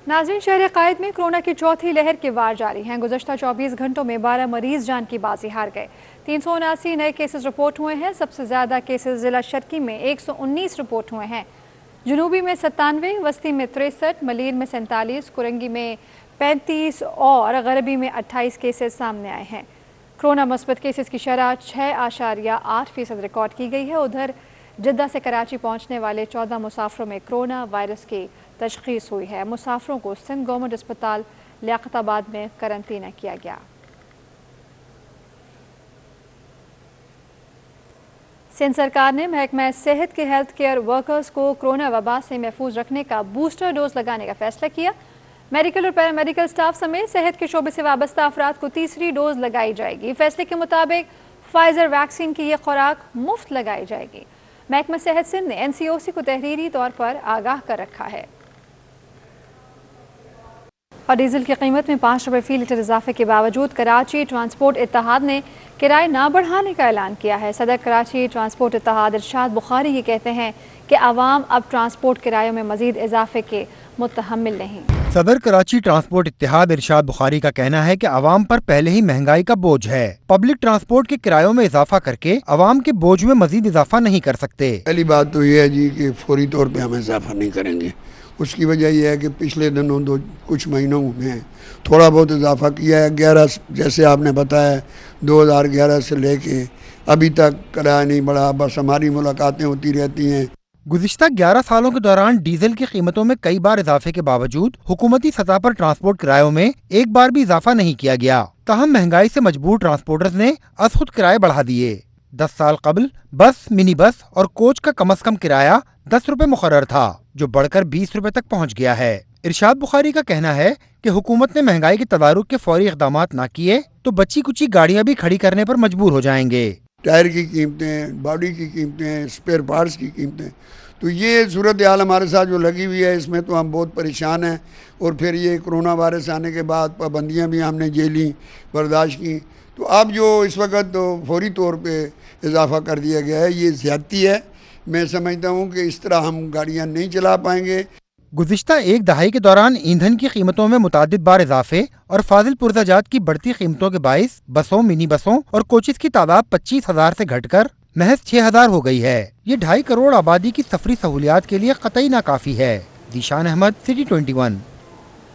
नाज़रीन, शहर कायद में कोरोना की चौथी लहर के वार जारी हैं। गुज़श्ता 24 घंटों में 12 मरीज जान की बाजी हार गए। 379 नए केसेस रिपोर्ट हुए हैं। सबसे ज़्यादा केसेस ज़िला शर्की में 119 रिपोर्ट हुए हैं। जनूबी में 97, वस्ती में 63, मलीर में 47, कुरंगी में 35 और गरबी में 28 केसेस सामने आए हैं। कोरोना मुस्बत केसेस की शरह 6.8% रिकॉर्ड की गई है। उधर जद्दा से कराची पहुंचने वाले 14 मुसाफिरों में कोरोना वायरस की तशखीस हुई है। मुसाफिरों को सिंध गवर्नमेंट अस्पताल लियाकताबाद में करंतना किया गया। सिंध सरकार ने महकमा सेहत के हेल्थ केयर वर्कर्स को कोरोना वबा से महफूज रखने का बूस्टर डोज लगाने का फैसला किया। मेडिकल और पैरामेडिकल स्टाफ समेत सेहत के शोबे से वाबस्ता अफराद को तीसरी डोज लगाई जाएगी। फैसले के मुताबिक फाइजर वैक्सीन की यह खुराक मुफ्त लगाई जाएगी। महकमा सेहत सिंध ने NCOC को तहरीरी तौर पर आगाह कर रखा है। और डीजल की कीमत में 5 रुपये फी लीटर इजाफे के बावजूद कराची ट्रांसपोर्ट इत्तेहाद ने किराए ना बढ़ाने का ऐलान किया है। सदर कराची ट्रांसपोर्ट इत्तेहाद इरशाद बुखारी ये कहते हैं कि आवाम अब ट्रांसपोर्ट किरायों में मजीद इजाफे के मुतहम्मिल नहीं। सदर कराची ट्रांसपोर्ट इत्तेहाद इरशाद बुखारी का कहना है कि आवाम पर पहले ही महंगाई का बोझ है। पब्लिक ट्रांसपोर्ट के किरायों में इजाफा करके आवाम के बोझ में मजीद इजाफा नहीं कर सकते। पहली बात तो ये है जी कि फौरी तौर पे हम इजाफा नहीं करेंगे। उसकी वजह यह है कि पिछले दिनों कुछ महीनों में थोड़ा बहुत इजाफा किया है। 11 जैसे आपने बताया 2011 से लेके अभी तक किराया नहीं बढ़ा। बस हमारी मुलाकातें होती रहती हैं। गुज़िश्ता 11 सालों के दौरान डीजल की कीमतों में कई बार इजाफे के बावजूद हुकूमती सतह पर ट्रांसपोर्ट किरायों में एक बार भी इजाफा नहीं किया गया। ताहम महंगाई से मजबूर ट्रांसपोर्टर्स ने अज खुद किराए बढ़ा दिए। 10 साल कबल बस, मिनी बस और कोच का कम अज कम किराया 10 रुपए मुकर्रर था, जो बढ़कर 20 रुपए तक पहुँच गया है। इरशाद बुखारी का कहना है कि हुकूमत ने महंगाई के तदारुक के फौरी इक़दामात न किए तो बची कुची गाड़ियाँ भी खड़ी करने पर मजबूर हो जाएंगे। टायर की कीमतें, बॉडी की कीमतें, स्पेयर पार्ट्स की कीमतें, तो ये सूरत हाल हमारे साथ जो लगी हुई है, इसमें तो हम बहुत परेशान हैं। और फिर ये कोरोना वायरस आने के बाद पाबंदियां भी हमने झेली, बर्दाश्त की। तो अब जो इस वक्त तो फौरी तौर पे इजाफा कर दिया गया है, ये ज़्यादती है। मैं समझता हूँ कि इस तरह हम गाड़ियाँ नहीं चला पाएंगे। गुज़िश्ता एक दहाई के दौरान ईंधन की कीमतों में मुतादिद बार इजाफे और फाजिल पुरज़ाजात की बढ़ती कीमतों के बाइस बसों, मिनी बसों और कोचेस की तादाद 25,000 से घटकर महज 6,000 हो गई है। ये 2.5 करोड़ आबादी की सफरी सहूलियात के लिए कतई नाकाफी है। दीशान अहमद, सिटी 21।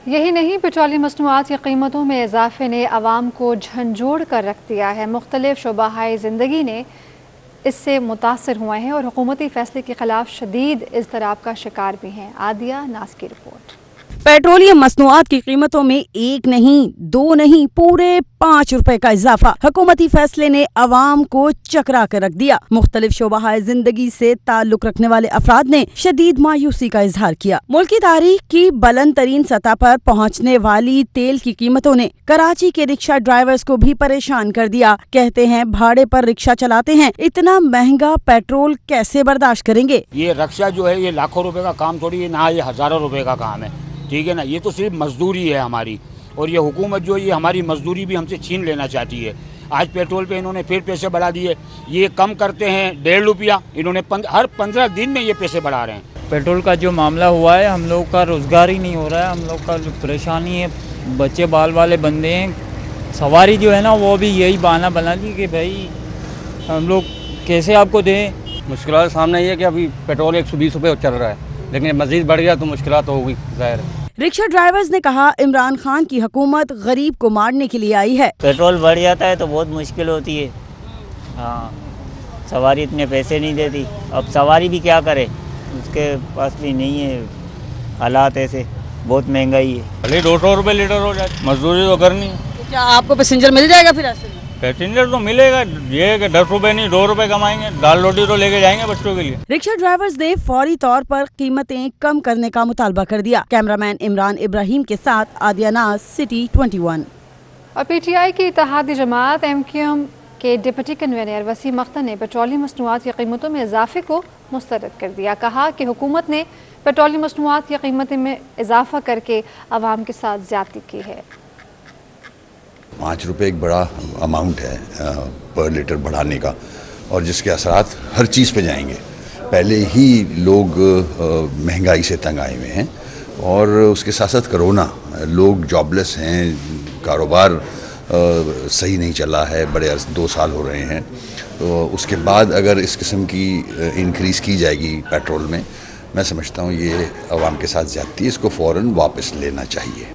यही नहीं, पेट्रोलियम मसनूआत की कीमतों में इजाफे ने आवाम को झंझोड़ कर रख दिया है। मुख्तलिफ शोबाहाए ज़िंदगी ने इससे मुतासर हुए हैं और हुकूमती फैसले के खिलाफ शदीद इज़्तिराब का शिकार भी हैं। आदिया नाज की रिपोर्ट। पेट्रोलियम मसनूआत की कीमतों में एक नहीं, दो नहीं, पूरे 5 रुपए का इजाफा हुकूमती फैसले ने अवाम को चकरा कर रख दिया। मुख्तलिफ शोबाहाए जिंदगी से ताल्लुक रखने वाले अफराद ने शदीद मायूसी का इजहार किया। मुल्क की तारीख की बुलंद तरीन सतह पर पहुँचने वाली तेल की कीमतों ने कराची के रिक्शा ड्राइवर्स को भी परेशान कर दिया। कहते हैं भाड़े पर रिक्शा चलाते हैं, इतना महंगा पेट्रोल कैसे बर्दाश्त करेंगे। ये रिक्शा जो है ये लाखों रुपए का काम थोड़ी है ना, ये हजारों रुपए का काम है। ठीक है ना, ये तो सिर्फ मजदूरी है हमारी, और ये हुकूमत जो ये हमारी मजदूरी भी हमसे छीन लेना चाहती है। आज पेट्रोल पे इन्होंने फिर पैसे बढ़ा दिए। ये कम करते हैं 1.5 रुपया, इन्होंने हर 15 दिन में ये पैसे बढ़ा रहे हैं। पेट्रोल का जो मामला हुआ है, हम लोग का रोज़गार ही नहीं हो रहा है। हम लोग का जो परेशानी है, बच्चे बाल वाले बंदे हैं। सवारी जो है ना, वो भी यही बहाना बना ली कि भाई हम लोग कैसे आपको दें। मुश्किल सामने ये कि अभी पेट्रोल 120 रुपये चल रहा है, लेकिन मज़ीद बढ़ गया तो मुश्किल तो होगी ज़ाहिर है। रिक्शा ड्राइवर्स ने कहा इमरान खान की हुकूमत गरीब को मारने के लिए आई है। पेट्रोल बढ़ जाता है तो बहुत मुश्किल होती है। हाँ, सवारी इतने पैसे नहीं देती। अब सवारी भी क्या करे, उसके पास भी नहीं है, हालात ऐसे, बहुत महंगाई है। भले 200 रुपये लीटर हो जाए, मजदूरी तो करनी है। तो क्या आपको पैसेंजर मिल जाएगा फिर ऐसे? पैसेंजर तो मिलेगा, ये कि 10 रुपए नहीं 2 रुपए कमाएंगे, दाल रोटी तो लेके जाएंगे बच्चों के लिए। रिक्शा ड्राइवर्स ने फौरी तौर पर कीमतें कम करने का मुतालबा कर दिया। कैमरामैन इमरान इब्राहिम के साथ आदिया नाज, सिटी 21। और PTI की इत्तेहादी जमात MQM के डिप्टी कन्वीनर वसीम अख्तर ने पेट्रोलियम मसनूआत की कीमतों में इजाफे को मुस्तरद कर दिया। कहा कि हुकूमत ने पेट्रोलियम मसनूआत की कीमतें में इजाफा करके आवाम के साथ ज्यादती की है। 5 रुपये एक बड़ा अमाउंट है पर लीटर बढ़ाने का, और जिसके असरात हर चीज़ पे जाएंगे। पहले ही लोग महंगाई से तंग आए हुए हैं और उसके साथ साथ कोरोना, लोग जॉबलेस हैं, कारोबार सही नहीं चला है, बड़े 2 साल हो रहे हैं। तो उसके बाद अगर इस किस्म की इंक्रीज़ की जाएगी पेट्रोल में, मैं समझता हूँ ये अवाम के साथ ज़्यादती है, इसको फ़ौरन वापस लेना चाहिए।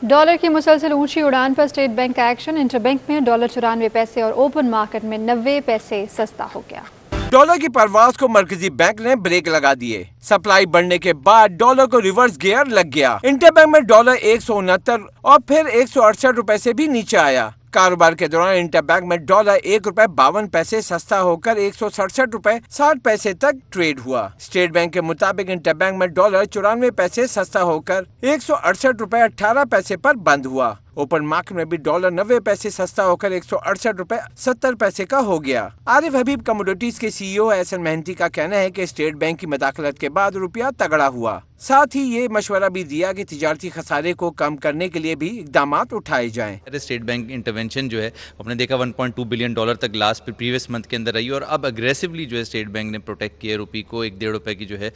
डॉलर की मुसलसल ऊंची उड़ान पर स्टेट बैंक का एक्शन। इंटरबैंक में डॉलर 94 पैसे और ओपन मार्केट में 90 पैसे सस्ता हो गया। डॉलर की परवाज को मरकजी बैंक ने ब्रेक लगा दिए। सप्लाई बढ़ने के बाद डॉलर को रिवर्स गियर लग गया। इंटरबैंक में डॉलर 169 और फिर 168 रुपए से भी नीचे आया। कारोबार के दौरान इंटरबैंक में डॉलर ₹1.52 सस्ता होकर 167 रुपए 60 पैसे तक ट्रेड हुआ। स्टेट बैंक के मुताबिक इंटरबैंक में डॉलर 94 पैसे सस्ता होकर 168 रुपए 18 पैसे पर बंद हुआ। ओपन मार्केट में भी डॉलर 90 पैसे सस्ता होकर 168 रुपए 70 पैसे का हो गया। आरिफ हबीब कमोडिटीज के CEO एहसन मेहनती का कहना है कि स्टेट बैंक की मदाखलत के बाद रुपया तगड़ा हुआ। साथ ही ये मशवरा भी दिया कि तिजारती खसारे को कम करने के लिए भी इकदाम उठाए जाएं। स्टेट बैंक इंटरवेंशन जो है आपने देखा $1.2 बिलियन तक लास्ट प्रीवियस मंथ के अंदर रही और अब अग्रेसिवली जो है स्टेट बैंक ने प्रोटेक्ट किया रुपये को। 1-1.5 रुपए की जो है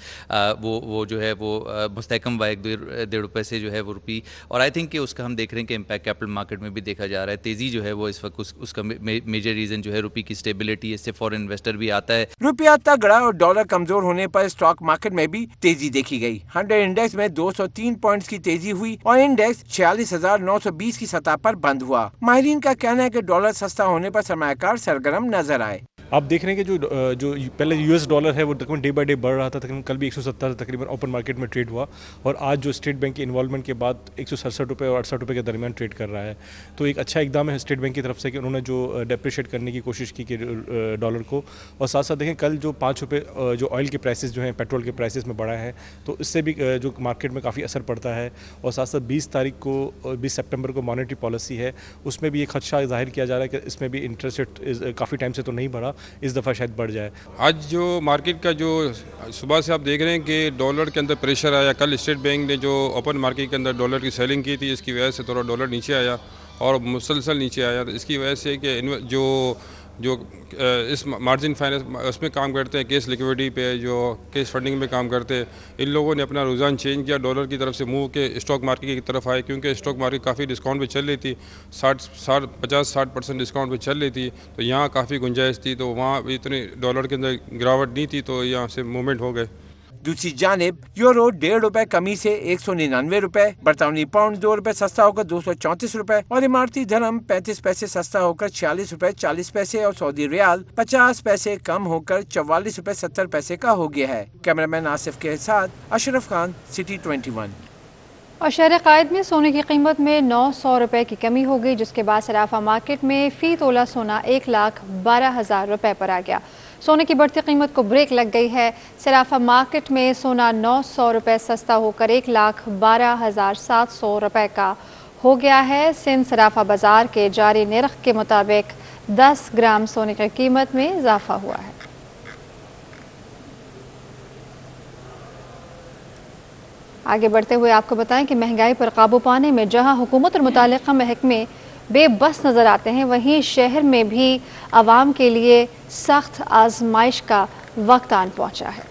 वो जो है वो मुस्तहकम हुआ 1-1.5 रुपए से जो है वो रुपये। और आई थिंक कि उसका हम देख रहे हैं कि इम्पैक्ट कैपिटल मार्केट में भी देखा जा रहा है। तेजी जो है वो इस वक्त उसका मेजर रीजन जो है रुपये की स्टेबिलिटी, इससे फॉरेन इन्वेस्टर भी आता है। रुपया तगड़ा और डॉलर कमजोर होने पर स्टॉक मार्केट में भी तेजी देखी गई। 100 इंडेक्स में 203 पॉइंट्स की तेजी हुई और इंडेक्स 46,920 की सतह पर बंद हुआ। माहिरीन का कहना है कि डॉलर सस्ता होने पर सरमायाकार सरगर्म नजर आए। आप देख रहे हैं कि जो पहले US डॉलर है वो तकरीबन डे बाय डे बढ़ रहा था। तकरीबन कल भी 170 तकरीबन ओपन मार्केट में ट्रेड हुआ और आज जो स्टेट बैंक के इन्वॉल्वमेंट के बाद 167 रुपये और 68 रुपये के दरमियान ट्रेड कर रहा है। तो एक अच्छा इकदाम है स्टेट बैंक की तरफ से कि उन्होंने जो डेप्रिशिएट करने की कोशिश की कि डॉलर को। और साथ साथ देखें कल जो 5 रुपये जो ऑयल के प्राइसेस जो हैं पेट्रोल के प्राइसेस में बढ़ा है तो इससे भी जो मार्केट में काफ़ी असर पड़ता है। और साथ साथ 20 तारीख को 20 सितंबर को मॉनेटरी पॉलिसी है, उसमें भी एक खदशा जाहिर किया जा रहा है कि इसमें भी इंटरेस्ट रेट काफ़ी टाइम से तो नहीं बढ़ा, इस दफ़ा शायद बढ़ जाए। आज जो मार्केट का जो सुबह से आप देख रहे हैं कि डॉलर के अंदर प्रेशर आया। कल स्टेट बैंक ने जो ओपन मार्केट के अंदर डॉलर की सेलिंग की थी, इसकी वजह से थोड़ा डॉलर नीचे आया और मुसलसल नीचे आया। तो इसकी वजह से कि जो इस मार्जिन फाइनेंस उसमें काम करते हैं, केस लिक्विडिटी पे, जो केस फंडिंग में काम करते हैं, इन लोगों ने अपना रुझान चेंज किया, डॉलर की तरफ से मूव के स्टॉक मार्केट की तरफ आए। क्योंकि स्टॉक मार्केट काफ़ी डिस्काउंट पे चल रही थी, 50-60% डिस्काउंट पे चल रही थी, तो यहाँ काफ़ी गुंजाइश थी, तो वहाँ इतनी डॉलर के अंदर गिरावट नहीं थी, तो यहाँ से मूवमेंट हो गए। दूसरी जानिब यूरो 1.5 रुपए कमी से 199 रुपए, बरतानी पाउंड 2 रुपए सस्ता होकर 234 रुपए और इमारती धर्म 35 पैसे सस्ता होकर 46 रुपए 40 पैसे और सऊदी रियाल 50 पैसे कम होकर 44 रुपए 70 पैसे का हो गया है। कैमरामैन आसिफ के साथ अशरफ खान, सिटी 21। और शहर कायद में सोने की कीमत में 900 रुपए की कमी हो गई, जिसके बाद सराफा मार्केट में फ़ी तोला सोना 1,12,000 रुपए पर आ गया। सोने की बढ़ती कीमत को ब्रेक लग गई है। सराफा मार्केट में सोना 900 रुपए सस्ता होकर 1,12,700 रुपए का हो गया है। सिंध सराफा बाजार के जारी निर्ख के मुताबिक 10 ग्राम सोने की कीमत में इजाफा हुआ है। आगे बढ़ते हुए आपको बताएं कि महंगाई पर काबू पाने में जहां हुकूमत और मुताल्लिक़ा महकमे बेबस नज़र आते हैं, वहीं शहर में भी आवाम के लिए सख्त आजमाइश का वक्त आन पहुंचा है।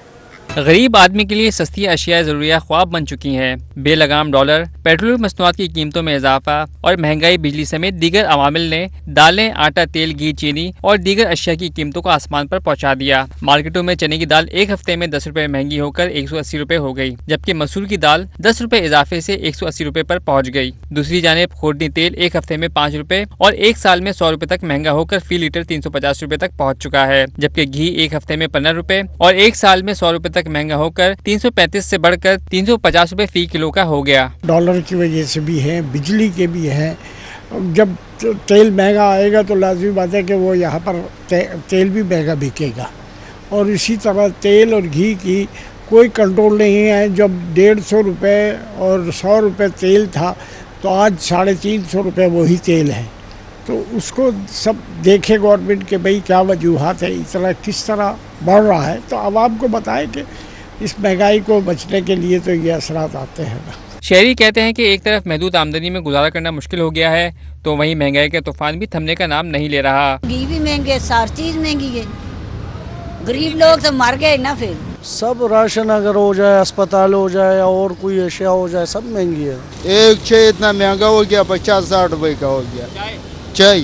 गरीब आदमी के लिए सस्ती अशिया ज़रूरिया ख्वाब बन चुकी हैं। बेलगाम डॉलर, पेट्रोल मसनूआत की कीमतों में इजाफा और महंगाई, बिजली समेत दीगर अवामिल ने दालें, आटा, तेल, घी, चीनी और दीगर अशिया की कीमतों को आसमान पर पहुंचा दिया। मार्केटों में चने की दाल एक हफ्ते में 10 रुपए महंगी होकर 180 रुपए हो गई, जबकि मसूर की दाल 10 रुपए इजाफे से 180 रुपए पर पहुंच गई। दूसरी जानिब खुर्दी तेल एक हफ्ते में 5 रुपए और एक साल में 100 रुपए तक महंगा होकर फी लीटर 350 रुपए तक पहुँच चुका है, जबकि घी एक हफ्ते में 15 रुपए और एक साल में 100 रुपए तक महंगा होकर 335 से बढ़कर 350 रुपए फी किलो का हो गया। डॉलर की वजह से भी है, बिजली के भी है। जब तेल महंगा आएगा तो लाजमी बात है कि वो यहाँ पर तेल भी महंगा बिकेगा। और इसी तरह तेल और घी की कोई कंट्रोल नहीं है। जब 150 रुपये और 100 रुपये तेल था तो आज 350 रुपये वही तेल है। तो उसको सब देखे गवर्नमेंट के भाई क्या वजूहात है, इतना किस तरह बढ़ रहा है, तो आवाम को बताए कि इस महंगाई को बचने के लिए तो ये असरात आते हैं ना। शहरी कहते हैं कि एक तरफ महदूद आमदनी में गुजारा करना मुश्किल हो गया है, तो वहीं महंगाई का तूफान भी थमने का नाम नहीं ले रहा। घी भी महंगे, सारी चीज़ महंगी है, गरीब लोग तो मर गए ना फिर। सब राशन अगर हो जाए, अस्पताल हो जाए और कोई अशिया हो जाए, सब महंगी है। एक चाय इतना महंगा हो गया, 50-60 रुपए का हो गया चाय।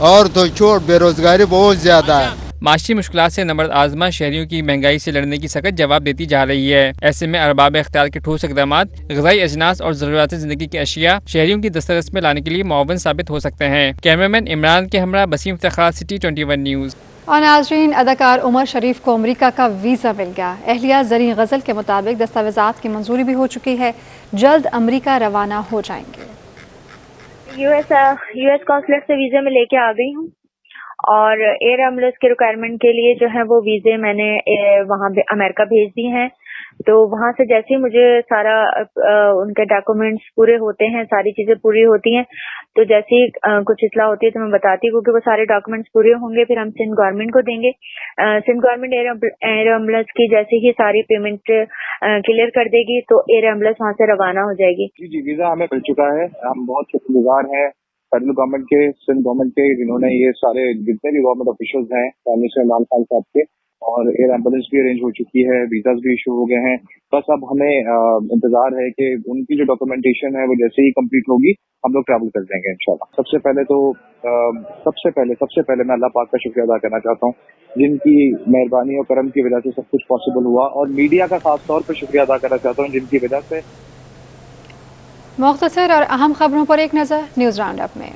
और तो छोड़, बेरोजगारी बहुत ज्यादा है। माशी मुश्किलात से नंबर आजमा शहरियों की महंगाई से लड़ने की सख्त जवाब देती जा रही है। ऐसे में अरबाब इख्तियार के ठोस इक़दाम ग़िज़ाई अजनास और ज़रूरियात ज़िंदगी की अशिया शहरियों की दस्तरस में लाने के लिए मुआवन साबित हो सकते हैं। कैमरामैन इमरान के हमरा बसीम इफ्तिखार, सिटी 21 न्यूज़। और नाज़रीन, अदाकार उमर शरीफ को अमरीका का वीज़ा मिल गया। एहलिया ज़रीन गज़ल के मुताबिक दस्तावेज़ात की मंजूरी भी हो चुकी है, जल्द अमरीका रवाना हो जाएंगे। यूएस कॉन्सुलेट से वीज़ा में लेके आ गई हूँ और एयर एम्बुलेंस के रिक्वायरमेंट के लिए जो है वो वीज़े मैंने वहाँ अमेरिका भेज दी हैं। तो वहाँ से जैसे ही मुझे सारा उनके डॉक्यूमेंट्स पूरे होते हैं, सारी चीज़ें पूरी होती हैं, तो जैसे ही कुछ इतला होती है तो मैं बताती हूँ, क्योंकि वो सारे डॉक्यूमेंट्स पूरे होंगे फिर हम सिंध गवर्नमेंट को देंगे। सिंध गवर्नमेंट एयर एम्बुलेंस की जैसे ही सारी पेमेंट क्लियर कर देगी तो एयर एम्बुलेंस वहाँ से रवाना हो जाएगी। जी, वीज़ा हमें मिल चुका है। हम बहुत शुक्रगुजार हैं फेडरल गवर्नमेंट के, सिंध गवर्नमेंट के, जिन्होंने ये सारे जितने भी गवर्नमेंट ऑफिशियल्स हैं प्राइम मिनिस्टर इमरान खान साहब के, और एयर एम्बुलेंस भी अरेंज हो चुकी है, वीजाज भी इशू हो गए हैं। बस अब हमें इंतजार है कि उनकी जो डॉक्यूमेंटेशन है वो जैसे ही कंप्लीट होगी हम लोग ट्रैवल कर जाएंगे इंशाल्लाह। सबसे पहले मैं अल्लाह पाक का शुक्रिया अदा करना चाहता हूँ, जिनकी मेहरबानी और करम की वजह से सब कुछ पॉसिबल हुआ, और मीडिया का खास तौर पर शुक्रिया अदा करना चाहता हूँ, जिनकी वजह से। मुख्तसर और अहम खबरों पर एक नज़र न्यूज़ राउंड अप में।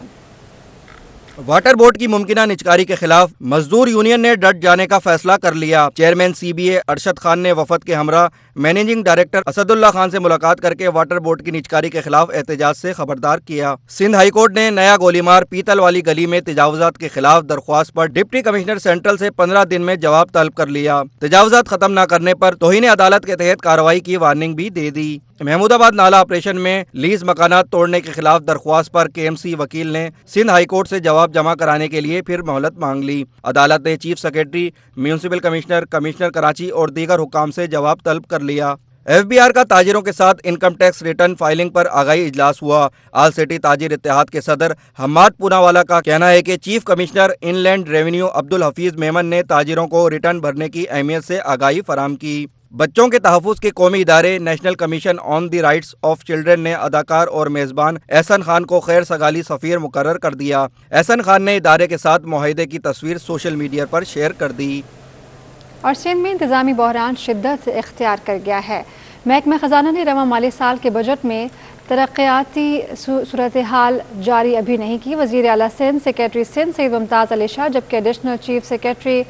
वाटर बोर्ड की मुमकिना निचकारी के खिलाफ मजदूर यूनियन ने डट जाने का फैसला कर लिया। चेयरमैन सीबीए अरशद खान ने वफद के हमरा मैनेजिंग डायरेक्टर असदुल्ला खान से मुलाकात करके वाटर बोर्ड की निचकारी के खिलाफ एहतजाज से खबरदार किया। सिंध हाई कोर्ट ने नया गोलीमार पीतल वाली गली में तजावुजात के खिलाफ दरख्वास्त पर डिप्टी कमिश्नर सेंट्रल से 15 दिन में जवाब तलब कर लिया। तजावुजात खत्म न करने पर तौहीन अदालत के तहत कार्रवाई की वार्निंग भी दे दी। महमूदाबाद नाला ऑपरेशन में लीज मकानात तोड़ने के खिलाफ दरख्वास्त पर केएमसी वकील ने सिंध हाई कोर्ट से जवाब जमा कराने के लिए फिर मोहलत मांग ली। अदालत ने chief secretary, municipal commissioner, commissioner Karachi और दीगर हुकाम से जवाब तलब कर लिया। FBR का ताजिरों के साथ इनकम टैक्स रिटर्न फाइलिंग पर आगाही इजलास हुआ। आल सिटी ताजिर इत्तेहाद के सदर हम्माद पूनावाला का कहना है कि chief commissioner inland revenue Abdul Hafeez Memon ने ताजिरों को रिटर्न भरने की अहमियत से आगाही फराम की। बच्चों के तहफ़्फ़ुज़ के कौमी इदारे national commission on the rights of children ने अदाकार और मेज़बान एहसन खान को खैर सगाली सफ़ीर मुकर्रर कर दिया। एहसन खान ने इदारे के साथ मुआहदे की तस्वीर सोशल मीडिया पर शेयर कर दी। और सिंध में इंतज़ामी बहरान शिद्दत इख्तियार कर गया है। महकमा ख़जाना ने रवा माली साल के बजट में तरक्याती सूरत हाल जारी अभी नहीं की। वज़ीर आला सिंध, सेक्रेटरी सिंध सईद मुमताज़ अली शाह, जबकि एडिशनल चीफ सेक्रेटरी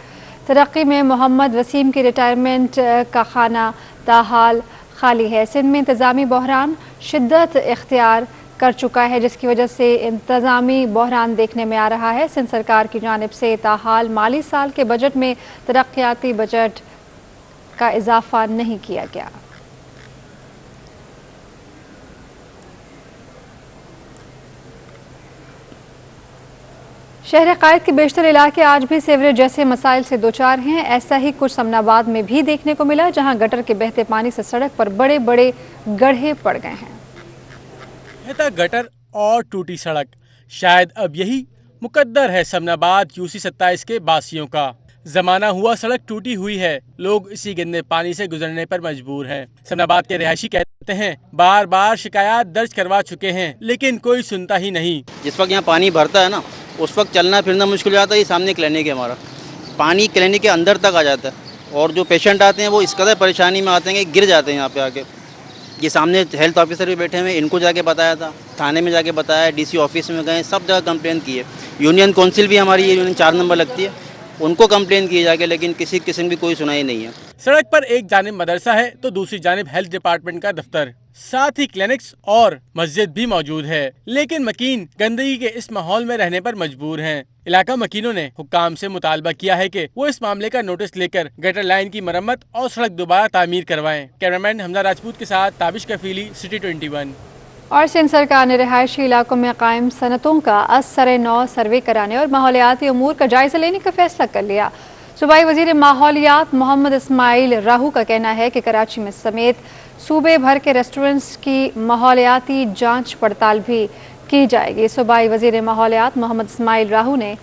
तरक्की में मोहम्मद वसीम की रिटायरमेंट का खाना ताहाल खाली है। सिंध में इंतज़ामी बहरान शिद्दत इख्तियार कर चुका है, जिसकी वजह से इंतज़ामी बहरान देखने में आ रहा है। सिंध सरकार की जानिब से ताहाल माली साल के बजट में तरक्याती बजट का इजाफा नहीं किया गया। शहर कायद के बेशतर इलाके आज भी सीवरेज जैसे मसाइल से दोचार हैं। ऐसा ही कुछ समनाबाद में भी देखने को मिला, जहां गटर के बहते पानी से सड़क पर बड़े बड़े गड्ढे पड़ गए हैं। बहता गटर और टूटी सड़क, शायद अब यही मुकद्दर है समनाबाद यूसी 27 के बासियों का। जमाना हुआ सड़क टूटी हुई है, लोग इसी गंदे पानी से गुजरने पर मजबूर हैं। समनाबाद के रिहायशी कहते हैं बार बार शिकायत दर्ज करवा चुके हैं, लेकिन कोई सुनता ही नहीं। जिस वक्त यहाँ पानी भरता है ना, उस वक्त चलना फिरना मुश्किल हो जाता है। ये सामने क्लिनिक है हमारा, पानी क्लिनिक के अंदर तक आ जाता है, और जो पेशेंट आते हैं वो इस कदर परेशानी में आते हैं कि गिर जाते हैं यहाँ पे आके। ये सामने हेल्थ ऑफिसर भी बैठे हुए, इनको जाके बताया था, थाने में जाके बताया, डीसी ऑफिस में गए, सब जगह कंप्लेन की है। यूनियन काउंसिल भी हमारी ये यूनियन 4 नंबर लगती है, उनको कंप्लेन की जाके, लेकिन किसी किस्म की कोई सुनाई नहीं है। सड़क पर एक जानिब मदरसा है तो दूसरी जानिब हेल्थ डिपार्टमेंट का दफ्तर, साथ ही क्लिनिक्स और मस्जिद भी मौजूद है, लेकिन मकीन गंदगी के इस माहौल में रहने पर मजबूर हैं। इलाका मकीनों ने हुक्काम से मुतालबा किया है कि वो इस मामले का नोटिस लेकर गटर लाइन की मरम्मत और सड़क दोबारा तामीर करवाएं। कैमरामैन हमजा राजपूत के साथ ताबिश कफीली, सिटी 21। और सिंध सरकार ने रिहायशी इलाकों में कायम सनतों का असर नौ सर्वे कराने और माहौलियाती अमूर का जायजा लेने का फैसला कर लिया। सूबाई वजीर माहौलियात मोहम्मद इस्माइल राहू का कहना है कि कराची में समेत सूबे भर के रेस्टोरेंट्स की माहौलियाती जांच पड़ताल भी की जाएगी। सूबाई वजीर माहौलियात मोहम्मद इस्माइल राहू ने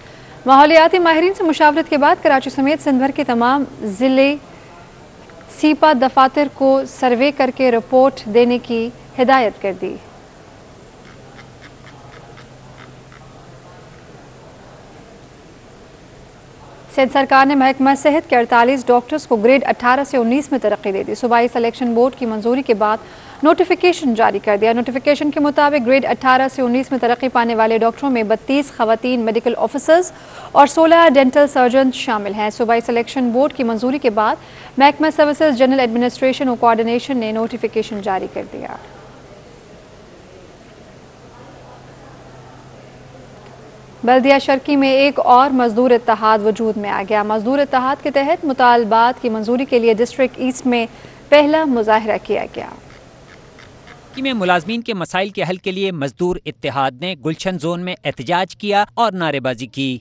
माहौलियाती माहिरीन से मुशावरत के बाद कराची समेत सिंध भर के तमाम जिले सीपा दफातर को सर्वे करके रिपोर्ट देने की हिदायत कर दी। सिंध सरकार ने महकमा सेहत के 48 डॉक्टर्स को ग्रेड 18 से 19 में तरक्की दे दी। सूबाई सिलेक्शन बोर्ड की मंजूरी के बाद नोटिफिकेशन जारी कर दिया। नोटिफिकेशन के मुताबिक ग्रेड 18 से 19 में तरक्की पाने वाले डॉक्टरों में 32 खवातीन मेडिकल ऑफिसर्स और 16 डेंटल सर्जन शामिल हैं। सूबाई सिलेक्शन बोर्ड की मंजूरी के बाद महकमा सर्विसेज जनरल एडमिनिस्ट्रेशन और कोऑर्डिनेशन ने नोटिफिकेशन जारी कर दिया। बल्दिया शर्की में एक और मजदूर इत्तेहाद वजूद में आ गया। मजदूर इत्तेहाद के तहत मुतालबात की मंजूरी के लिए डिस्ट्रिक्ट ईस्ट में पहला मुजाहरा किया गया। में मुलाजमीन के मसाइल के हल के लिए मजदूर इत्तेहाद ने गुलशन जोन में एहतजाज किया और नारेबाजी की।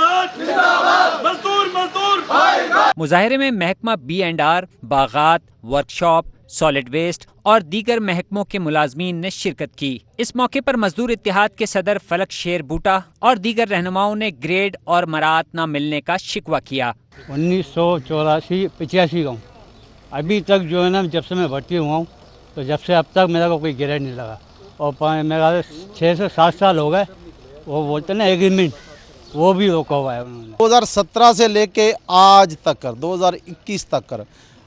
मुजाहरे में महकमा B&R, बागात, वर्कशॉप, सॉलिड वेस्ट और दीगर महकमों के मुलाजमीन ने शिरकत की। इस मौके पर मजदूर इत्तेहाद के सदर फलक शेर बूटा और दीगर रहनुमाओं ने ग्रेड और मरात न मिलने का शिकवा किया। 1984-85 का हूँ, अभी तक जो है ना, जब से मैं भर्ती हुआ हूँ तो जब से अब तक मेरा को कोई ग्रेड नहीं लगा। और मेरा 6 से 7 साल हो गए, वो बोलते ना एग्रीमेंट, वो भी रोका हुआ है उन्होंने। 2017 से लेके आज तक 2021 तक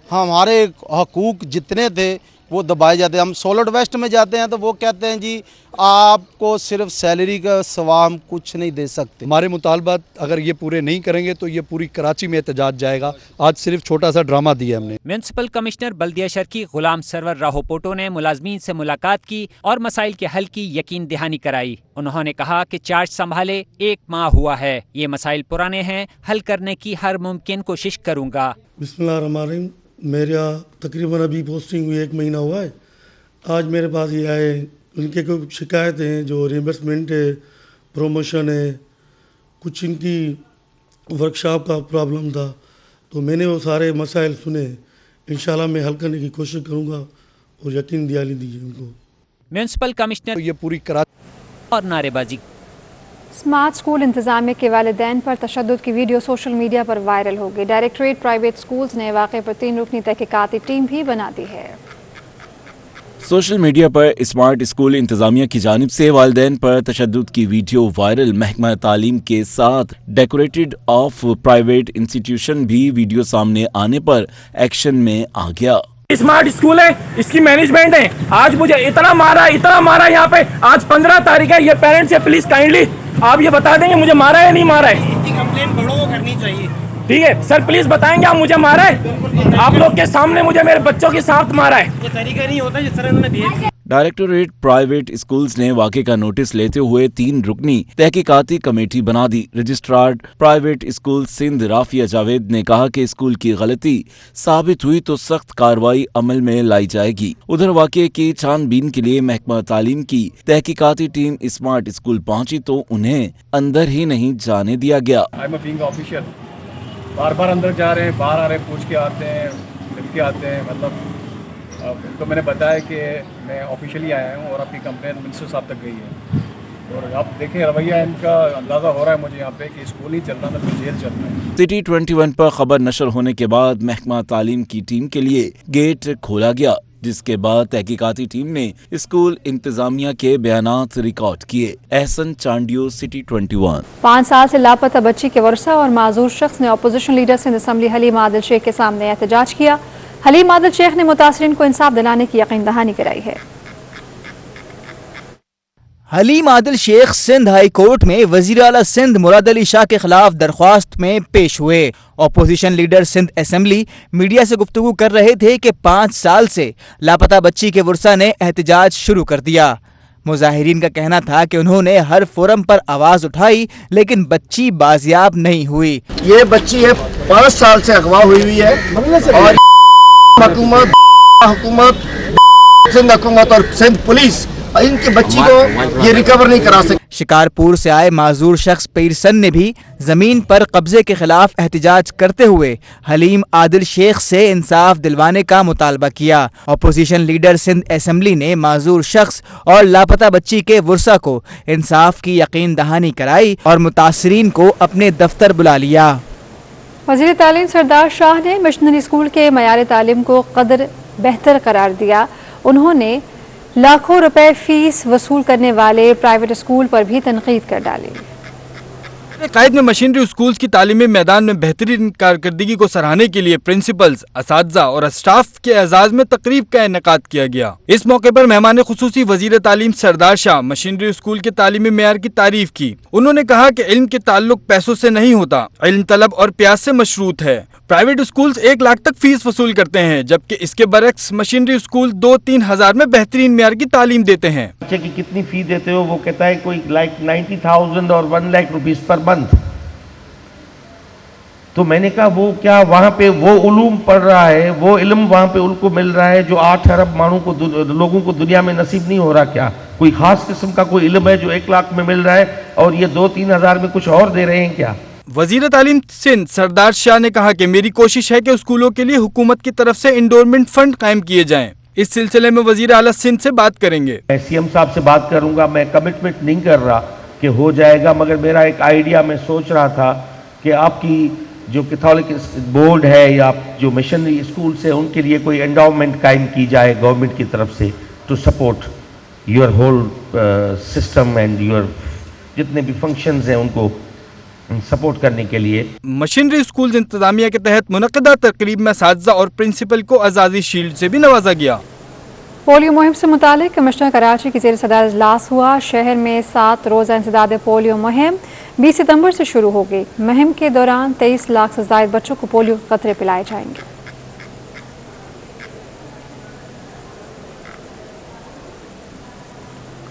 हमारे हकूक जितने थे वो दबाए जाते हैं। हम सॉलिड वेस्ट में जाते हैं तो वो कहते हैं जी आपको सिर्फ सैलरी का सवाम कुछ नहीं दे सकते। हमारे मुतालबात अगर ये पूरे नहीं करेंगे तो ये पूरी कराची में एहतजाज जाएगा। आज सिर्फ छोटा सा ड्रामा दिया हमने। म्यूनिसिपल कमिश्नर बल्दिया शर्की गुलाम सरवर राहोपोटो ने मुलाजमीन से मुलाकात की और मसाइल के हल की यकीन दहानी कराई। उन्होंने कहा कि चार्ज संभाले 1 माह हुआ है, ये मसाइल पुराने हैं, हल करने की हर मुमकिन कोशिश करूँगा। बिस्मिल्लाहिर्रहमानिर्रहीम। मेरा तकरीबन अभी पोस्टिंग हुई 1 महीना हुआ है। आज मेरे पास ये आए, उनके कुछ शिकायतें हैं, जो रिइंबर्समेंट है, प्रमोशन है, कुछ इनकी वर्कशॉप का प्रॉब्लम था, तो मैंने वो सारे मसाइल सुने। इंशाल्लाह मैं हल करने की कोशिश करूँगा और यकीन दिलानी दीजिए उनको। म्यूनिसिपल कमिश्नर ये पूरी और नारेबाजी। स्मार्ट स्कूल इंतजामिया के वालिदैन पर तशद्दुद की वीडियो सोशल मीडिया पर वायरल हो गई। डायरेक्टरेट प्राइवेट स्कूल्स ने वाक़े पर 3 रुकनी तहकीकाती टीम भी बना दी है। सोशल मीडिया पर स्मार्ट स्कूल इंतजामिया की जानिब से वालिदैन पर तशद्दुद की वीडियो वायरल। महकमा तालीम के साथ डेकोरेटेड ऑफ प्राइवेट इंस्टीट्यूशन भी वीडियो सामने आने पर एक्शन में आ गया। स्मार्ट स्कूल है, इसकी मैनेजमेंट है। आज मुझे इतना मारा यहाँ पे। आज 15 तारीख है। ये पेरेंट्स है, प्लीज काइंडली आप ये बता देंगे मुझे मारा है या नहीं मारा है। इसकी कंप्लेंट बड़ों को करनी चाहिए। ठीक है सर, प्लीज बताएंगे आप मुझे मारा है? आप लोग के सामने मुझे मेरे बच्चों के साथ मारा है। ये तरीका नहीं होता जिस तरह उन्होंने भेज। डायरेक्टोरेट प्राइवेट स्कूल्स ने वाक़े का नोटिस लेते हुए 3 रुकनी तहकीकाती कमेटी बना दी। Registrar private school Sindh Rafia Javed ने कहा कि स्कूल की गलती साबित हुई तो सख्त कार्रवाई अमल में लाई जाएगी। उधर वाक़े की छानबीन के लिए महकमा तालीम की तहकीकाती टीम स्मार्ट स्कूल पहुंची तो उन्हें अंदर ही नहीं जाने दिया गया। बार बार अंदर जा रहे हैं, बाहर आ रहे हैं, पूछ के आते हैं, मिल के आते हैं। मतलब तो मैंने बताया कि मैं ऑफिशियली आया हूँ और अपनी कंप्लेन मिनिस्टर साहब तक गई है। और आप देखें रवैया इनका, अंदाज़ा हो रहा है मुझे यहाँ पे कि स्कूल नहीं चल रहा ना तो जेल चल रहा है। सिटी 21 पर खबर नशर होने के बाद महकमा तालीम की टीम के लिए गेट खोला गया, जिसके बाद तहकीकाती टीम ने स्कूल इंतजामिया के बयानात रिकॉर्ड किए। एहसन चांडियो, सिटी 21। 5 साल से लापता बच्ची के वर्षा और माजूर शख्स ने opposition leader Sindh assembly Haleem Adil Sheikh के सामने एहतजाज किया। हलीम आदिल शेख ने मुतासरीन को इंसाफ दिलाने की यकीन दहानी कराई है। हलीम आदिल शेख सिंध हाई कोर्ट में वजीर आला सिंध मुराद अली शाह के खिलाफ दरख्वास्त में पेश हुए। Opposition leader Sindh assembly media से गुफ्तगू कर रहे थे कि 5 साल से लापता बच्ची के वर्षा ने एहतजाज शुरू कर दिया। मुजाहिरीन का कहना था कि उन्होंने हर फोरम पर आवाज उठाई लेकिन बच्ची बाजियाब नहीं हुई। ये बच्ची है 5 साल से अगवा हुई है और हुकूमत सिंध हुकूमत और सिंध पुलिस इनके बच्ची को ये रिकवर नहीं करा सकते। शिकारपुर से आए माजूर शख्स पीरसन ने भी जमीन पर कब्जे के खिलाफ एहतिजाज करते हुए हलीम आदिल शेख से इंसाफ दिलवाने का मुतालबा किया। अपोजिशन लीडर सिंध असेंबली ने माजूर शख्स और लापता बच्ची के वर्सा को इंसाफ की यकीन दहानी कराई और मुतासरीन को अपने दफ्तर बुला लिया। वज़ीर तालीम सरदार शाह ने मिशनरी स्कूल के मयार तालीम को कदर बेहतर करार दिया। उन्होंने लाखों रुपए फीस वसूल करने वाले प्राइवेट स्कूल पर भी तनकीद कर डाली। कायद में मशीनरी स्कूल्स की तालीमी मैदान में बेहतरीन कारकर्दगी को सराहने के लिए प्रिंसिपल्स, असातिज़ा और स्टाफ के एजाज में तकरीब का इनेकाद किया गया। इस मौके पर मेहमान खुसूसी वजीर तालीम सरदार शाह मशीनरी स्कूल के तालीमी मेयार की तारीफ की। उन्होंने कहा कि इल्म के ताल्लुक पैसों से नहीं होता, इल्म तलब और प्यास से मशरूत है। प्राइवेट स्कूल्स 1 लाख तक फीस वसूल करते हैं, जबकि इसके बरक्स मशीनरी स्कूल 2-3 हजार में बेहतरीन मेयार की तालीम देते हैं। बच्चे की कितनी फीस देते हो? वो कहता है कोई 90,000 और 1 लाख रुपीस पर मंथ। तो मैंने कहा वो क्या वहां पे वो उलूम पढ़ रहा है, वो इल्म वहां पे उनको मिल रहा है जो 8 अरब लोगों को दुनिया में नसीब नहीं हो रहा? क्या कोई खास किस्म का कोई इल्म है जो 1 लाख में मिल रहा है और ये 2-3 हजार में कुछ और दे रहे हैं क्या? वजीर तालीम सिंध सरदार शाह ने कहा कि मेरी कोशिश है कि स्कूलों के लिए हुकूमत की तरफ से इंडोरमेंट फंड कायम किए जाएं। इस सिलसिले में वजीर आला सिंध से बात करेंगे। सीएम साहब से बात करूंगा। मैं कमिटमेंट नहीं कर रहा कि हो जाएगा, मगर मेरा एक आइडिया मैं सोच रहा था कि आपकी जो कैथोलिक बोर्ड है या जो मिशनरी स्कूल है उनके लिए कोई एंडाउमेंट कायम की जाए गवर्नमेंट की तरफ से to support your whole system and your जितने भी फंक्शंस हैं उनको सपोर्ट करने के लिए। मशीनरी स्कूल इंतजामिया के तहत मुनक़दा तकरीब में असातिज़ा और प्रिंसिपल को आज़ादी शील्ड से भी नवाजा गया। पोलियो मुहिम से मुतालिक कमिश्नर कराची की ज़ेर सदारत इजलास हुआ। शहर में 7 रोज़ा इंसदाद पोलियो मुहिम 20 सितंबर से शुरू होगी। मुहिम के दौरान 23 लाख से ज़ायद बच्चों को पोलियो के कतरे पिलाए जाएंगे।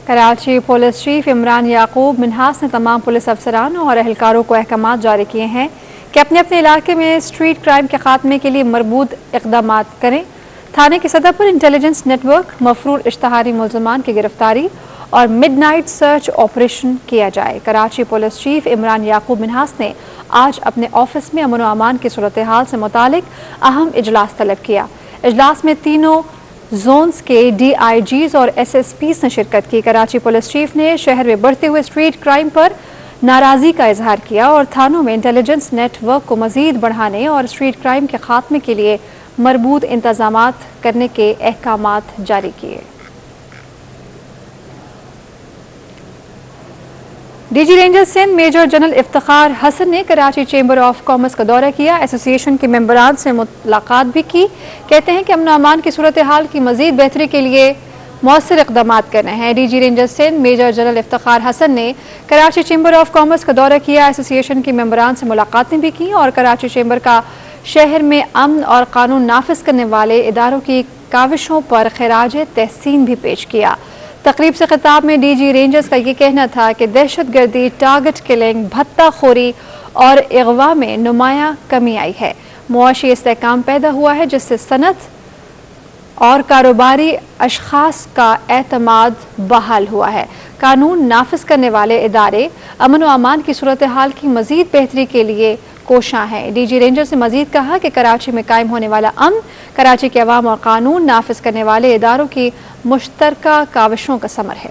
कराची पुलिस चीफ इमरान याकूब मिन्हास ने तमाम पुलिस अफसरान और अहलकारों को अहकामात जारी किए हैं कि अपने अपने इलाके में स्ट्रीट क्राइम के खात्मे के लिए मरबूत इक़दाम करें। थाने की सतह पर इंटेलिजेंस नेटवर्क, मफरूर इश्तहारी मुल्ज़मान की गिरफ्तारी और मिडनाइट सर्च ऑपरेशन किया जाए। कराची पुलिस चीफ इमरान याकूब मिन्हास ने आज अपने ऑफिस में अमन व अमान की सूरत हाल से मुतालिक अहम इजलास तलब किया। इजलास में तीनों जोन्स के DIGs और SSPs ने शिरकत की। कराची पुलिस चीफ ने शहर में बढ़ते हुए स्ट्रीट क्राइम पर नाराज़गी का इजहार किया और थानों में इंटेलिजेंस नेटवर्क को मज़ीद बढ़ाने और स्ट्रीट क्राइम के खात्मे के लिए मरबूत इंतजामात करने के अहकामात जारी किए। DG ranger Sindh major general Iftikhar Hasan ने कराची चेंबर ऑफ कॉमर्स का दौरा किया। एसोसिएशन के मेंबरान से मुलाकात भी की। कहते हैं कि अमन अमान की सूरत हाल की मजीद बेहतरी के लिए मौसर इक़दाम करने हैं। DG ranger Sindh major general Iftikhar Hasan ने कराची चेंबर ऑफ कॉमर्स का दौरा किया। एसोसिएशन के मेंबरान से मुलाकातें भी की और कराची चेंबर का शहर में अमन और कानून नाफिज करने वाले इदारों की काविशों पर खिराज तहसीन भी पेश किया। तकरीब से खिताब में DG रेंजर्स का ये कहना था कि दहशतगर्दी, टारगेट किलिंग, भत्ताखोरी और अगवा में नुमायां कमी आई है। मुआशी इस्तेहकाम पैदा हुआ है जिससे सनत और कारोबारी अशखास का एतमाद बहाल हुआ है। कानून नाफिज करने वाले इदारे अमन व अमान की सूरत हाल की मजीद बेहतरी के लिए कोशां है। DG रेंजर से मजीद कहा कि कराची में कायम होने वाला अमन कराची के अवाम और कानून नाफिज करने वाले इदारों की मुश्तरका काविशों का समर है।